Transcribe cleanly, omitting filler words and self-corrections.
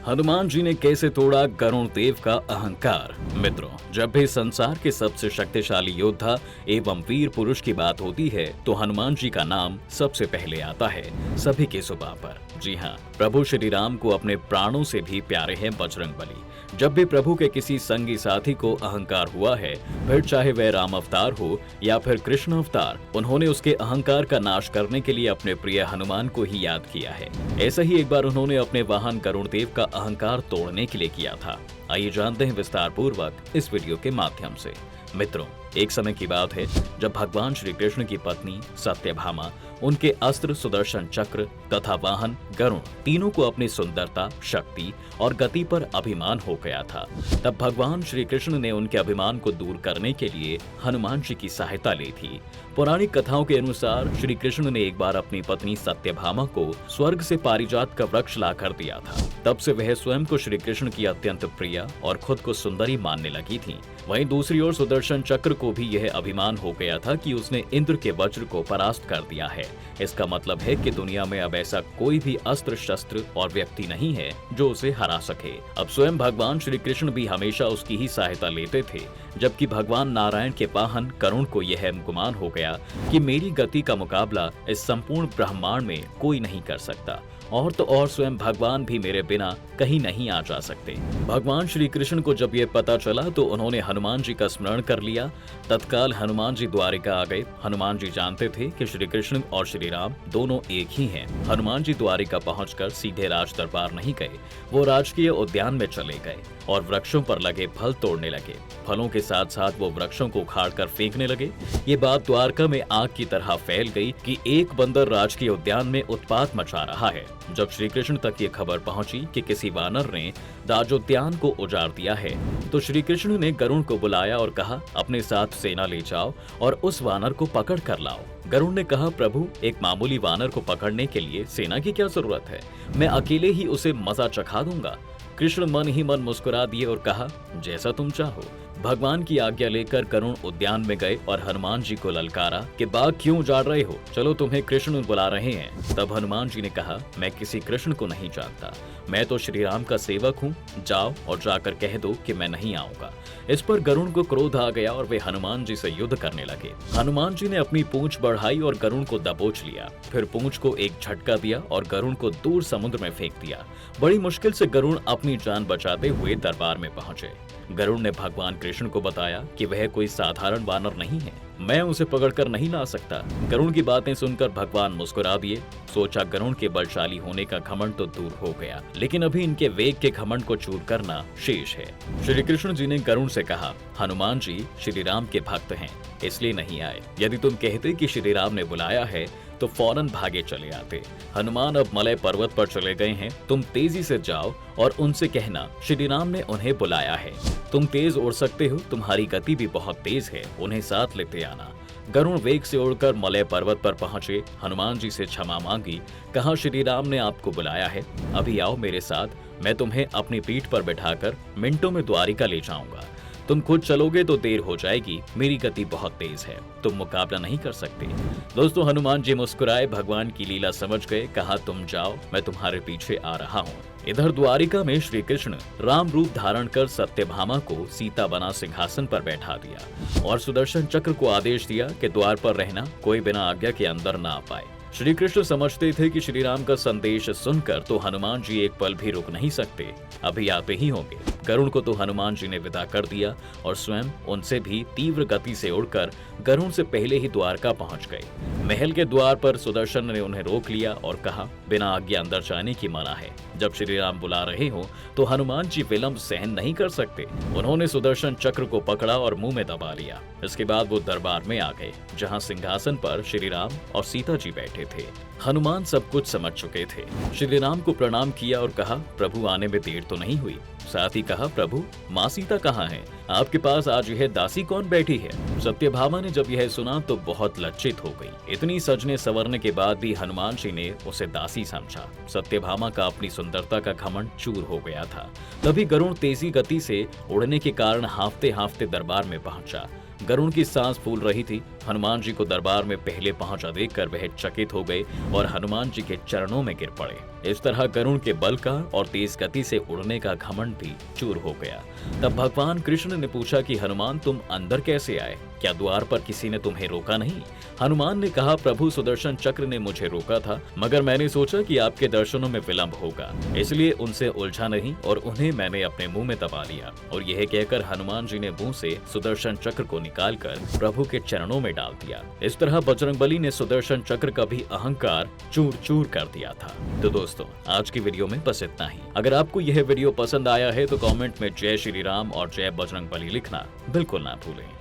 हनुमान जी ने कैसे तोड़ा गरुण देव का अहंकार। मित्रों, जब भी संसार के सबसे शक्तिशाली योद्धा एवं वीर पुरुष की बात होती है तो हनुमान जी का नाम सबसे पहले आता है सभी की जुबान पर। जी हाँ, प्रभु श्री राम को अपने प्राणों से भी प्यारे हैं बजरंगबली। जब भी प्रभु के किसी संगी साथी को अहंकार हुआ है, फिर चाहे वह राम अवतार हो या फिर कृष्ण अवतार, उन्होंने उसके अहंकार का नाश करने के लिए अपने प्रिय हनुमान को ही याद किया है। ऐसा ही एक बार उन्होंने अपने वाहन गरुण देव का अहंकार तोड़ने के लिए किया था। आइए जानते हैं विस्तार पूर्वक इस वीडियो के माध्यम से। मित्रों, एक समय की बात है जब भगवान श्री कृष्ण की पत्नी सत्यभामा, उनके अस्त्र सुदर्शन चक्र तथा वाहन गरुण तीनों को अपनी सुंदरता, शक्ति और गति पर अभिमान हो गया था। तब भगवान श्री कृष्ण ने उनके अभिमान को दूर करने के लिए हनुमान जी की सहायता ली थी। पौराणिक कथाओं के अनुसार श्री कृष्ण ने एक बार अपनी पत्नी सत्यभामा को स्वर्ग से पारिजात का वृक्ष लाकर दिया था। तब से वह स्वयं को श्री कृष्ण की अत्यंत प्रिय और खुद को सुंदरी मानने लगी थी। वहीं दूसरी ओर सुदर्शन चक्र को भी यह अभिमान हो गया था कि उसने इंद्र के वज्र को परास्त कर दिया है। इसका मतलब है कि दुनिया में अब ऐसा कोई भी अस्त्र शस्त्र और व्यक्ति नहीं है जो उसे हरा सके। अब स्वयं भगवान श्री कृष्ण भी हमेशा उसकी ही सहायता लेते थे, जबकि भगवान नारायण के वाहन गरुण को यह गुमान हो गया कि मेरी गति का मुकाबला इस संपूर्ण ब्रह्मांड में कोई नहीं कर सकता, और तो और स्वयं भगवान भी मेरे बिना कहीं नहीं आ जा सकते। भगवान श्री कृष्ण को जब ये पता चला तो उन्होंने हनुमान जी का स्मरण कर लिया। तत्काल हनुमान जी द्वारिका आ गए। हनुमान जी जानते थे कि श्री कृष्ण और श्री राम दोनों एक ही हैं। हनुमान जी द्वारिका पहुंचकर सीधे राज दरबार नहीं गए, वो राजकीय उद्यान में चले गए और वृक्षों पर लगे फल तोड़ने लगे। फलों के साथ साथ वो वृक्षों को उखाड़कर फेंकने लगे। ये बात द्वारका में आग की तरह फैल गई कि एक बंदर राजकीय उद्यान में उत्पात मचा रहा है। जब श्री कृष्ण तक ये खबर पहुंची कि किसी वानर ने राजोद्यान को उजाड़ दिया है, तो श्री कृष्ण ने गरुण को बुलाया और कहा, अपने साथ सेना ले जाओ और उस वानर को पकड़ कर लाओ। गरुण ने कहा, प्रभु, एक मामूली वानर को पकड़ने के लिए सेना की क्या जरूरत है? मैं अकेले ही उसे मजा चखा दूंगा। कृष्ण मन ही मन मुस्कुरा दिए और कहा, जैसा तुम चाहो। भगवान की आज्ञा लेकर गरुण उद्यान में गए और हनुमान जी को ललकारा कि बाग क्यों उजाड़ रहे हो? चलो, तुम्हें कृष्ण बुला रहे हैं। तब हनुमान जी ने कहा, मैं किसी कृष्ण को नहीं जानता, मैं तो श्री राम का सेवक हूँ। जाओ और जाकर कह दो कि मैं नहीं आऊंगा। इस पर गरुण को क्रोध आ गया और वे हनुमान जी से युद्ध करने लगे। हनुमान जी ने अपनी पूंछ बढ़ाई और गरुण को दबोच लिया। फिर पूंछ को एक झटका दिया और गरुण को दूर समुद्र में फेंक दिया। बड़ी मुश्किल से गरुण अपनी जान बचाते हुए दरबार में पहुंचे। गरुड़ ने भगवान कृष्ण को बताया कि वह कोई साधारण वानर नहीं है, मैं उसे पकड़कर नहीं ला सकता। गरुड़ की बातें सुनकर भगवान मुस्कुरा दिए। सोचा, गरुड़ के बलशाली होने का घमंड तो दूर हो गया, लेकिन अभी इनके वेग के घमंड को चूर करना शेष है। श्री कृष्ण जी ने गरुड़ से कहा, हनुमान जी श्री राम के भक्त हैं, इसलिए नहीं आए। यदि तुम कहते कि श्री राम ने बुलाया है तो फौरन भागे चले आते। हनुमान अब मलय पर्वत पर चले गए हैं, तुम तेजी से जाओ और उनसे कहना श्री राम ने उन्हें बुलाया है। तुम तेज उड़ सकते हो, तुम्हारी गति भी बहुत तेज है, उन्हें साथ लेते आना। गरुड़ वेग से उड़कर मलय पर्वत पर पहुंचे। हनुमान जी से क्षमा मांगी, कहा, श्री राम ने आपको बुलाया है, अभी आओ मेरे साथ, मैं तुम्हें अपनी पीठ पर बैठाकर मिनटों में द्वारिका ले जाऊंगा। तुम खुद चलोगे तो देर हो जाएगी, मेरी गति बहुत तेज है, तुम मुकाबला नहीं कर सकते। दोस्तों, हनुमान जी मुस्कुराए, भगवान की लीला समझ गए, कहा, तुम जाओ, मैं तुम्हारे पीछे आ रहा हूँ। इधर द्वारिका में श्री कृष्ण राम रूप धारण कर सत्यभामा को सीता बना सिंहासन पर बैठा दिया और सुदर्शन चक्र को आदेश दिया कि द्वार पर रहना, कोई बिना आज्ञा के अंदर न आ पाए। श्री कृष्ण समझते थे कि श्री राम का संदेश सुनकर तो हनुमान जी एक पल भी रुक नहीं सकते, अभी आते ही होंगे। गरुड़ को तो हनुमान जी ने विदा कर दिया और स्वयं उनसे भी तीव्र गति से उड़कर गरुड़ से पहले ही द्वारका पहुंच गए। महल के द्वार पर सुदर्शन ने उन्हें रोक लिया और कहा, बिना आज्ञा अंदर जाने की मना है। जब श्री राम बुला रहे हो तो हनुमान जी विलंब सहन नहीं कर सकते। उन्होंने सुदर्शन चक्र को पकड़ा और मुंह में दबा लिया। इसके बाद वो दरबार में आ गए, जहाँ सिंहासन पर श्री राम और सीता जी बैठे थे। हनुमान सब कुछ समझ चुके थे। श्री राम को प्रणाम किया और कहा, प्रभु आने में देर तो नहीं हुई? साथ ही कहा, प्रभु माँ सीता कहाँ है? आपके पास आज यह दासी कौन बैठी है? सत्यभामा ने जब यह सुना तो बहुत लज्जित हो गई। इतनी सजने संवरने के बाद भी हनुमान जी ने उसे दासी समझा। सत्यभामा का अपनी सुंदरता का घमंड चूर हो गया था। तभी गरुड़ तेजी गति से उड़ने के कारण हांफते हांफते दरबार में पहुंचा। गरुड़ की सांस फूल रही थी। हनुमान जी को दरबार में पहले पहुंचा देखकर वह चकित हो गए और हनुमान जी के चरणों में गिर पड़े। इस तरह गरुड़ के बल का और तेज गति से उड़ने का घमंड भी चूर हो गया। तब भगवान कृष्ण ने पूछा कि हनुमान तुम अंदर कैसे आए? क्या द्वार पर किसी ने तुम्हें रोका नहीं? हनुमान ने कहा, प्रभु सुदर्शन चक्र ने मुझे रोका था, मगर मैंने सोचा कि आपके दर्शनों में विलंब होगा, इसलिए उनसे उलझा नहीं और उन्हें मैंने अपने मुंह में दबा लिया। और यह कहकर हनुमान जी ने मुंह से सुदर्शन चक्र को निकालकर प्रभु के चरणों में डाल दिया। इस तरह बजरंगबली ने सुदर्शन चक्र का भी अहंकार चूर चूर कर दिया था। तो दोस्तों, आज की वीडियो में बस इतना ही। अगर आपको यह वीडियो पसंद आया है तो कमेंट में जय श्री राम और जय बजरंगबली लिखना बिल्कुल ना भूलें।